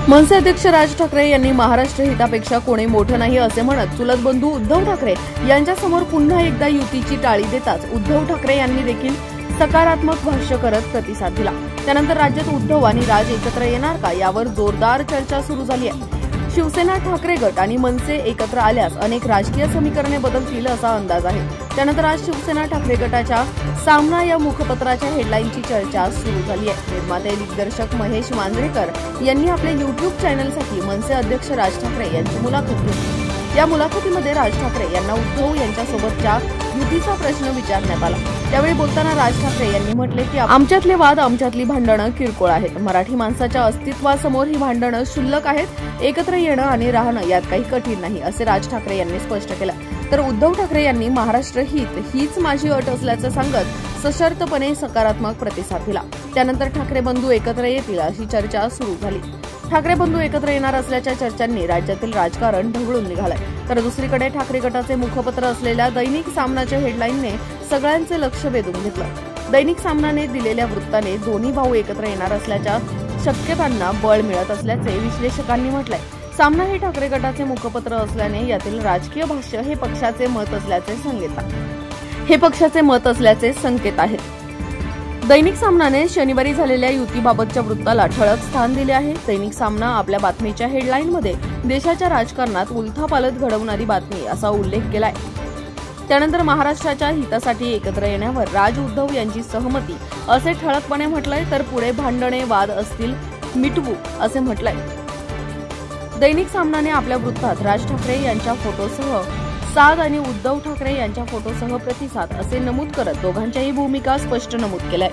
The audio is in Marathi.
मनसे अध्यक्ष राज ठाकरे यांनी महाराष्ट्र हितापेक्षा कोणी मोठं नाही असे म्हणत चुलत बंधू उद्धव ठाकरे यांच्यासमोर पुन्हा एकदा युतीची टाळी देताच उद्धव ठाकरे यांनी देखील सकारात्मक भाष्य करत प्रतिसाद दिला। त्यानंतर राज्यात उद्धव आणि राज एकत्र येणार का यावर जोरदार चर्चा सुरू झाली आहे। शिवसेना ठाकरे गट आणि मनसे एकत्र आल्यास अनेक राजकीय समीकरणे बदलतील असा अंदाज आहे। त्यानंतर आज शिवसेना ठाकरे गटाच्या सामना या मुखपत्राच्या हेडलाईनची चर्चा सुरू झाली आहे। निर्माते दिग्दर्शक महेश मांजरेकर यांनी आपल्या YouTube चॅनलसाठी मनसे अध्यक्ष राज ठाकरे यांची मुलाखत घेतली। या मुलाखतीमध्ये राज ठाकरे यांना उद्धव यांच्यासोबतच्या युतीचा प्रश्न विचारण्यात आला। त्यावेळी बोलताना राज ठाकरे यांनी म्हटले की आमच्यातले वाद, आमच्यातली भांडणं किरकोळ आहेत। मराठी माणसाच्या अस्तित्वासमोर ही भांडणं क्षुल्लक आहेत। एकत्र येणं आणि राहणं यात काही कठीण नाही असे राज ठाकरे यांनी स्पष्ट केलं। तर उद्धव ठाकरे यांनी महाराष्ट्र हित हीच माझी अट असल्याचं सांगत सशर्तपणे सकारात्मक प्रतिसाद दिला। त्यानंतर ठाकरे बंधू एकत्र येतील अशी चर्चा सुरू झाली। ठाकरे बंधू एकत्र येणार असल्याच्या चर्चांनी राज्यातील राजकारण ढवळून निघालंय। तर दुसरीकडे ठाकरे गटाचे मुखपत्र असलेल्या दैनिक सामनाच्या हेडलाईनने सगळ्यांचे लक्ष वेधून घेतलं। दैनिक सामनाने दिलेल्या वृत्ताने दोन्ही भाऊ एकत्र येणार असल्याच्या शक्यतांना बळ मिळत असल्याचे विश्लेषकांनी म्हटलंय। सामना हे ठाकरे गटाचे मुखपत्र असल्याने यातील राजकीय भाष्य हे पक्षाचे मत असल्याचे संकेत आहेत। दैनिक सामनाने शनिवारी झालेल्या युतीबाबतच्या वृत्ताला ठळक स्थान दिले आहे। दैनिक सामना आपल्या बातमीच्या हेडलाईनमध्ये देशाच्या राजकारणात उलथापालथ घडवणारी बातमी असा उल्लेख केलाय। त्यानंतर महाराष्ट्राच्या हितासाठी एकत्र येण्यावर राज उद्धव यांची सहमती असे ठळकपणे म्हटलंय। तर पुढे भांडणे वाद असतील मिटवू असे म्हटलंय। दैनिक सामनाने आपल्या वृत्तात राज ठाकरे यांच्या फोटोसह साद आणि उद्धव ठाकरे यांच्या फोटोसह प्रतिसाद असे नमूद करत दोघांच्याही भूमिका स्पष्ट नमूद केल्या।